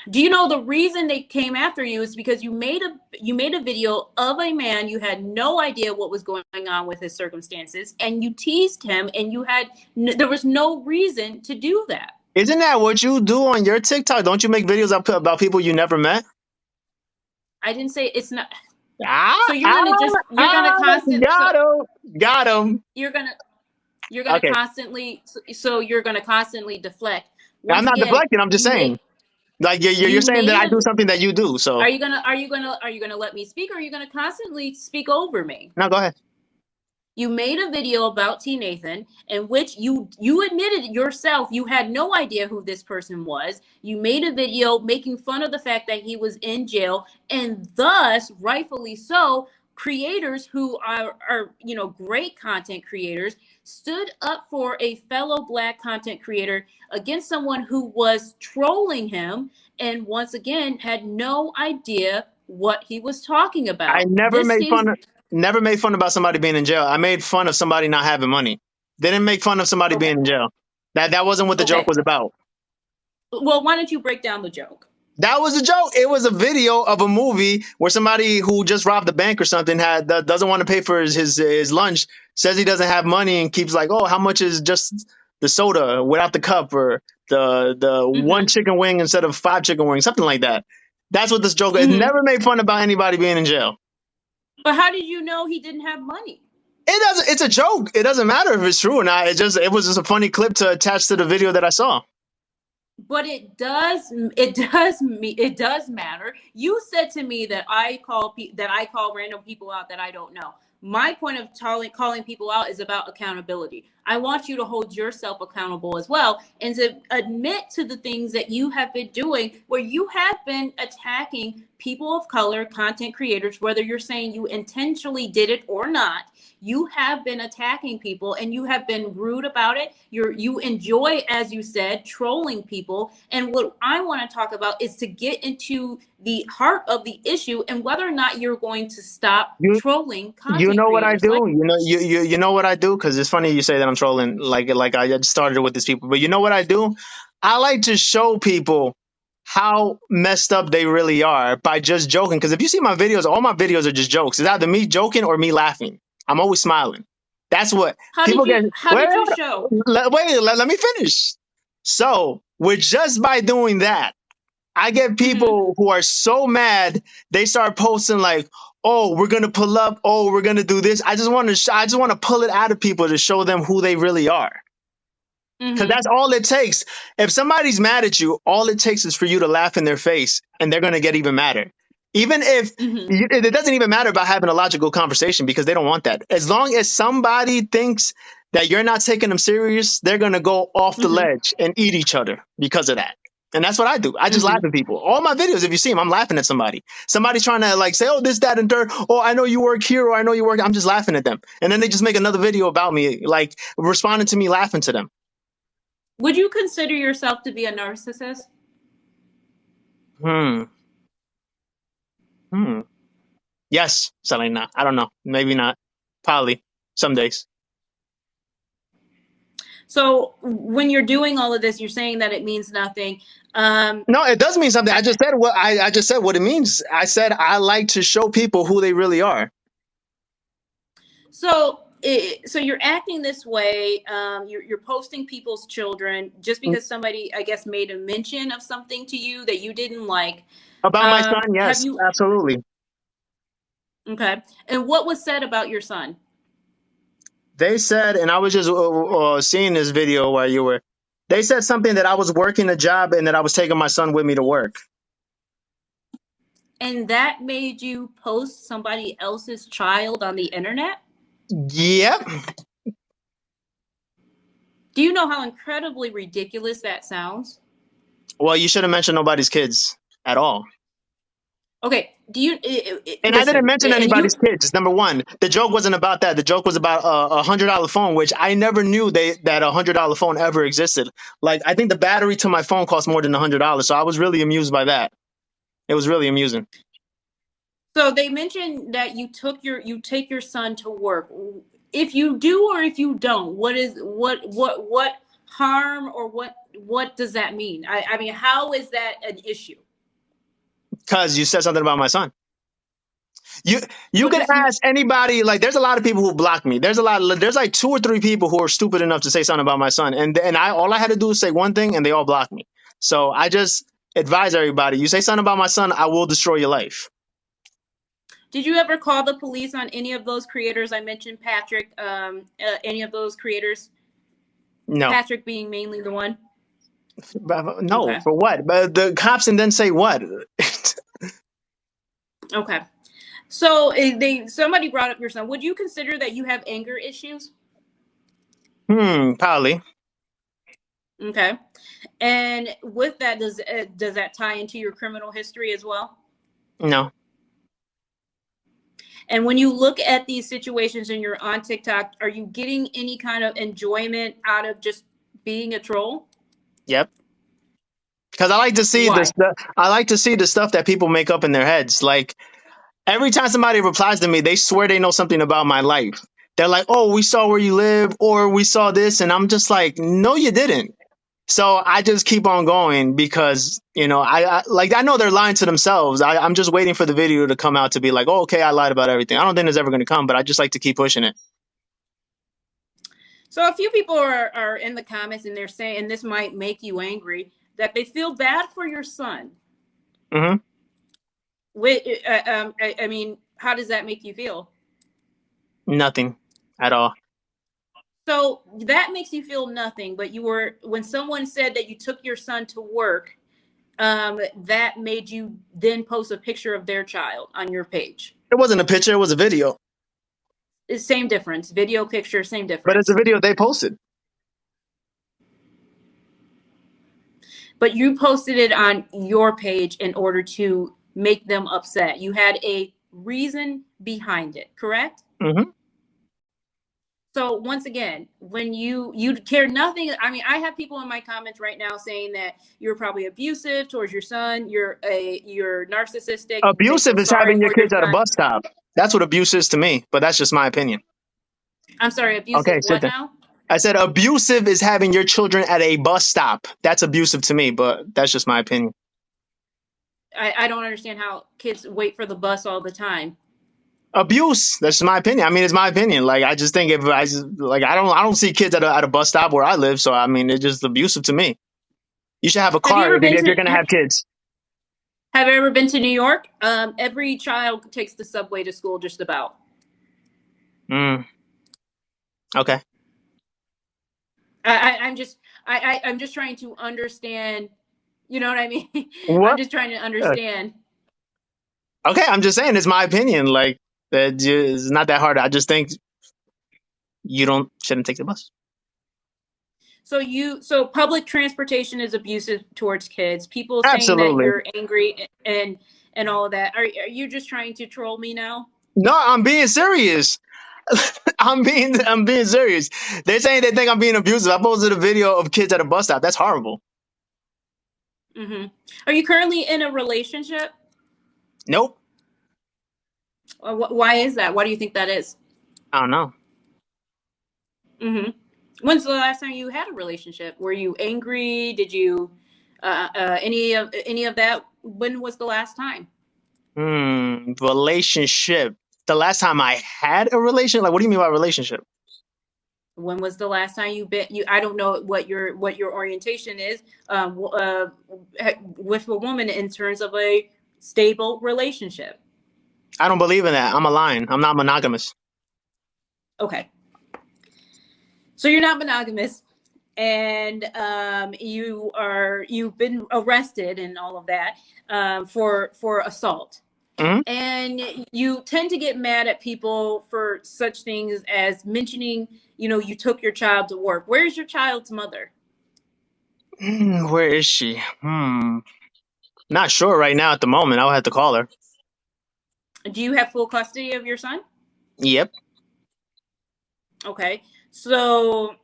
Do you know the reason they came after you is because you made a video of a man, you had no idea what was going on with his circumstances, and you teased him, and there was no reason to do that. Isn't that what you do on your TikTok? Don't you make videos about people you never met? I didn't say it's not. So you're gonna constantly got him. You're gonna Okay. you're gonna constantly deflect. I'm Once not again, deflecting. I'm just saying. Like you're saying that I do something that you do. So are you gonna let me speak, or are you gonna constantly speak over me? no, go ahead. You made a video about T. Nathan in which you admitted yourself you had no idea who this person was. You made a video making fun of the fact that he was in jail, and thus, rightfully so, creators who are great content creators stood up for a fellow Black content creator against someone who was trolling him, and once again had no idea what he was talking I about. This seems never made fun about somebody being in jail. I made fun of somebody not having money. Didn't make fun of somebody okay. being in jail. That wasn't what the joke Okay. was about. Well, why don't you break down the joke? That was a joke. It was a video of a movie where somebody who just robbed a bank or something doesn't want to pay for his lunch, says he doesn't have money, and keeps like, oh, how much is just the soda without the cup, or the one Mm-hmm. chicken wing instead of 5 chicken wings, something like that. That's what this joke is. Mm-hmm. Never made fun about anybody being in jail. But how did you know he didn't have money? It doesn't. It's a joke. It doesn't matter if it's true or not. It was just a funny clip to attach to the video that I saw. But it does matter. You said to me that I call random people out that I don't know. My point of calling people out is about accountability. I want you to hold yourself accountable as well, and to admit to the things that you have been doing, where you have been attacking people of color, content creators, whether you're saying you intentionally did it or not. You have been attacking people, and you have been rude about it. You enjoy, as you said, trolling people. And what I want to talk about is to get into the heart of the issue, and whether or not you're going to stop You trolling you content know what I creators. do? You know what I do, because it's funny you say that I'm trolling. Like I just started with these people, but you know what I do? I like to show people how messed up they really are by just joking. Because if you see my videos, all my videos are just jokes. It's either me joking or me laughing. I'm always smiling. That's what How people did get. you how Wait, did you show? let me finish. So, with just by doing that, I get Mm-hmm. people who are so mad, they start posting like, "Oh, we're gonna pull up. Oh, we're gonna do this." I just want to pull it out of people to show them who they really are. Because Mm-hmm. that's all it takes. If somebody's mad at you, all it takes is for you to laugh in their face, and they're gonna get even madder. Even if Mm-hmm. it doesn't even matter about having a logical conversation, because they don't want that. As long as somebody thinks that you're not taking them serious, they're gonna go off the Mm-hmm. ledge and eat each other because of that. And that's what I do. I just laugh Mm-hmm. at people. All my videos, if you see them, I'm laughing at somebody. Somebody's trying to like say, "Oh, this, that, and third. Oh, I know you work here, or I know you work." I'm just laughing at them, and then they just make another video about me, like responding to me, laughing to them. Would you consider yourself to be a narcissist? Hmm. Hmm. Yes, Selena. I don't know. Maybe not. Probably. Some days. So when you're doing all of this, you're saying that it means nothing. No, it does mean something. I just said what it means. I said I like to show people who they really are. So you're acting this way. You're posting people's children just because somebody, I guess, made a mention of something to you that you didn't like. About my son, Have yes, you? absolutely. Okay. And what was said about your son? They said, and I was just seeing this video while you were. They said something that I was working a job and that I was taking my son with me to work. And that made you post somebody else's child on the internet? Yep. Do you know how incredibly ridiculous that sounds? Well, you shouldn't mention nobody's kids at all. Okay. Do you And I didn't listen? mention And you anybody's kids. Number one, the joke wasn't about that. The joke was about a $100 phone, which I never knew that $100 phone ever existed. Like, I think the battery to my phone cost more than $100, so I was really amused by that. It was really amusing. So they mentioned that you take your son to work. If you do or if you don't, what harm or what does that mean? I mean, how is that an issue? Because you said something about my son. You So could just ask anybody. Like, there's a lot of people who block me. There's like 2 or 3 people who are stupid enough to say something about my son, and all I had to do is say one thing, and they all blocked me. So I just advise everybody: you say something about my son, I will destroy your life. Did you ever call the police on any of those creators I mentioned, Patrick? Any of those creators? No, Patrick being mainly the one. no, Okay. for what? But the cops and then say what? Okay. So somebody brought up your son. Would you consider that you have anger issues? Probably. Okay. And with that, does that tie into your criminal history as well? No. And when you look at these situations and you're on TikTok, are you getting any kind of enjoyment out of just being a troll? Yep. Because I like to see the Why? stuff. I like to see the stuff that people make up in their heads. Like every time somebody replies to me, they swear they know something about my life. They're like, "Oh, we saw where you live, or we saw this," and I'm just like, "No, you didn't." So I just keep on going because I know they're lying to themselves. I'm just waiting for the video to come out to be like, "Oh, okay, I lied about everything." I don't think it's ever going to come, but I just like to keep pushing it. So a few people are in the comments and they're saying, and this might make you angry, that they feel bad for your son. Hmm. I mean, how does that make you feel? Nothing at all. So that makes you feel nothing, but when someone said that you took your son to work, that made you then post a picture of their child on your page. It wasn't a picture; it was a video. It's same difference. Video, picture, same But it's a difference. video they posted. But you posted it on your page in order to make them upset. You had a reason behind it, correct? Hmm. So once again, when you care nothing, I mean, I have people in my comments right now saying that you're probably abusive towards your son, you're narcissistic, they feel Abusive is sorry having your for your kids at a son. bus stop. That's what abuse is to me. But that's just my opinion. I'm sorry, abusive Okay, sit what there. now? I said abusive is having your children at a bus stop. That's abusive to me, but that's just my opinion. I don't understand how kids wait for the bus all the time. Abuse. That's my opinion. I mean, it's my opinion. Like, I just think if I just, like, I don't see kids at a bus stop where I live. So, I mean, it's just abusive to me. You should have a Have you car ever been if you're to going to have kids. have you ever been to New York? Every child takes the subway to school just about. Mm, okay. I'm just I'm just trying to understand. You know what I mean? I'm What? just trying to Uh, understand. Okay, I'm just saying it's my opinion. Like, it's not that hard. I just think you shouldn't take the bus. So public transportation is abusive towards kids. People saying that Absolutely. you're angry and all of that. Are you just trying to troll me now? No, I'm being serious. I'm being serious. They're saying they think I'm being abusive. I posted a video of kids at a bus stop. That's horrible. Hmm. Are you currently in a relationship? Nope. Why is that? Why do you think that is? I don't know. Hmm. When's the last time you had a relationship? Were you angry? Did you any of that? When was the last time? Relationship. The last time I had a relation, like, what do you mean by relationship? When was the last time you I don't know what your orientation is with a woman in terms of a stable relationship. I don't believe in that. I'm a lion. I'm not monogamous. Okay. So you're not monogamous, and you've been arrested and all of that for assault. Hmm. And you tend to get mad at people for such things as mentioning, you took your child to work. Where's your child's mother? Where is she? Not sure right now at the moment. I'll have to call her. Do you have full custody of your son? Yep. Okay. So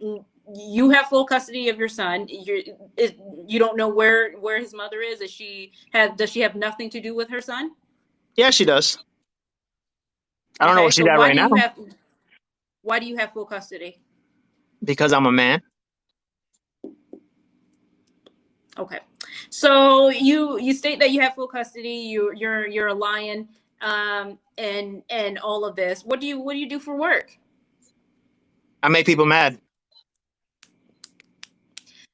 you have full custody of your son. You don't know where his mother is. Does she have nothing to do with her son? Yeah, she does. I don't know where Okay. she's So at right now why do you have full custody? because I'm a man. Okay. So you state that you have full custody. You're a lion, and all of this. What do you do for work? I make people mad.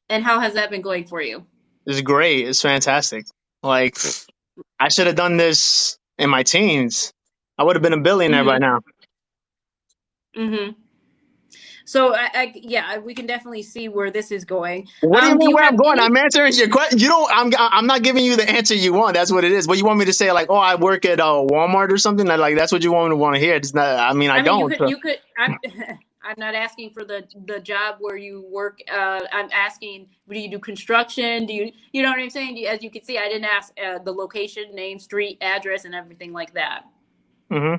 And how has that been going for you? It's great. It's fantastic. Like, I should have done this in my teens. I would have been a billionaire by Mm-hmm. now. Mm-hmm. So yeah, we can definitely see where this is going. What do you Do mean you where have I'm going? any? I'm answering your question. You don't. I'm not giving you the answer you want. That's what it is. But you want me to say like, oh, I work at Walmart or something? Like that's what you want to hear. It's not. I mean, I I mean, don't. So. you could. I'm not asking for the job where you work. I'm asking, do you do construction? Do you know what I'm saying? As you can see, I didn't ask the location, name, street, address, and everything like that. Hmm.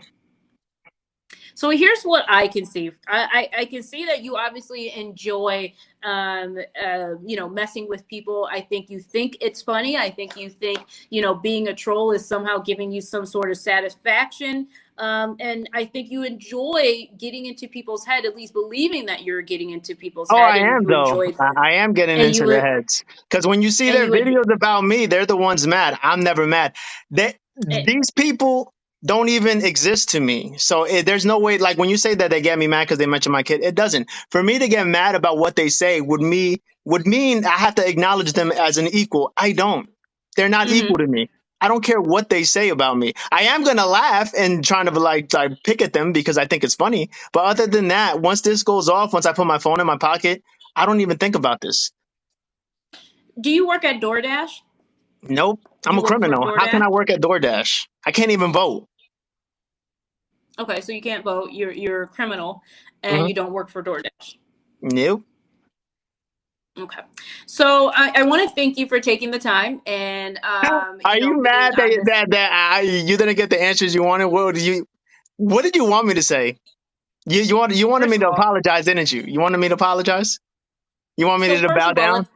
So here's what I can see. I can see that you obviously enjoy, messing with people. I think it's funny. I think you think, being a troll is somehow giving you some sort of satisfaction. And I think you enjoy getting into people's head, at least believing that you're getting into people's Oh, head, I and am you though. enjoy, I am getting and into their you, heads because when you see and their you enjoy. videos about me, they're the ones mad. I'm never mad. These people don't even exist to me. So there's no way. Like when you say that they get me mad because they mention my kid, it doesn't. For me to get mad about what they say would mean I have to acknowledge them as an equal. I don't. They're not equal Mhm. to me. I don't care what they say about me. I am gonna laugh and trying to like pick at them because I think it's funny. But other than that, once this goes off, once I put my phone in my pocket, I don't even think about this. Do you work at DoorDash? Nope. Do I'm you a work for criminal. How can DoorDash? I work at DoorDash? I can't even vote. Okay, so you can't vote. You're a criminal, and Hmm. you don't work for DoorDash. Nope. Okay. So I want to thank you for taking the time and, Are you being mad on this. you didn't get the answers you wanted? What did you want me to say? You wanted me First of to all, apologize, didn't you? You wanted me to apologize? You want me so to first bow of all, down? let's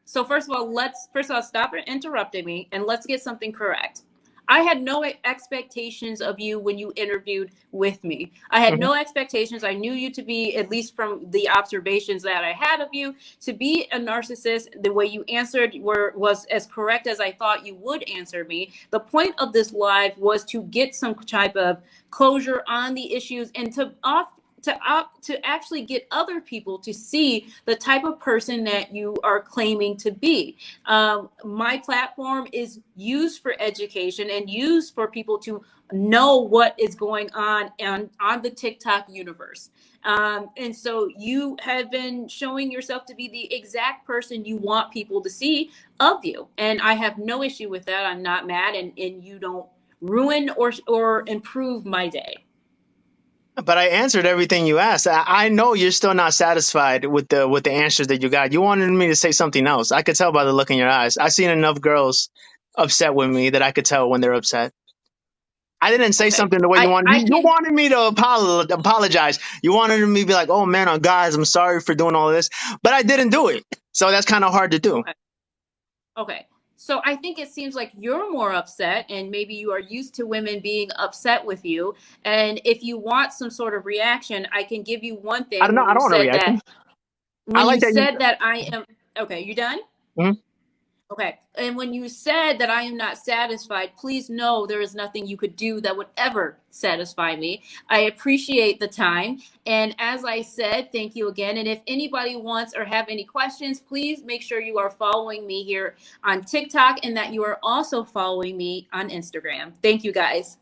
So first of all, stop interrupting me and let's get something correct. I had no expectations of you when you interviewed with me. I had Hmm. no expectations. I knew you to be, at least from the observations that I had of you, to be a narcissist. The way you answered was as correct as I thought you would answer me. The point of this live was to get some type of closure on the issues and to actually get other people to see the type of person that you are claiming to be. My platform is used for education and used for people to know what is going on the TikTok universe. And so you have been showing yourself to be the exact person you want people to see of you. And I have no issue with that. I'm not mad, and you don't ruin or improve my day. But I answered everything you asked. I know you're still not satisfied with the answers that you got. You wanted me to say something else. I could tell by the look in your eyes. I've seen enough girls upset with me that I could tell when they're upset. I didn't say Okay. something the way you wanted. I You can wanted me to apologize. You wanted me to be like, "Oh man, guys, I'm sorry for doing all this," but I didn't do it. So that's kind of hard to do. Okay. Okay. So I think it seems like you're more upset, and maybe you are used to women being upset with you. And if you want some sort of reaction, I can give you one I don't thing. know. I don't want a reaction. I When you like that you. said that I am, okay, you done? Mhm. Okay. And when you said that I am not satisfied, please know there is nothing you could do that would ever satisfy me. I appreciate the time. And as I said, thank you again. And if anybody wants or have any questions, please make sure you are following me here on TikTok and that you are also following me on Instagram. Thank you guys.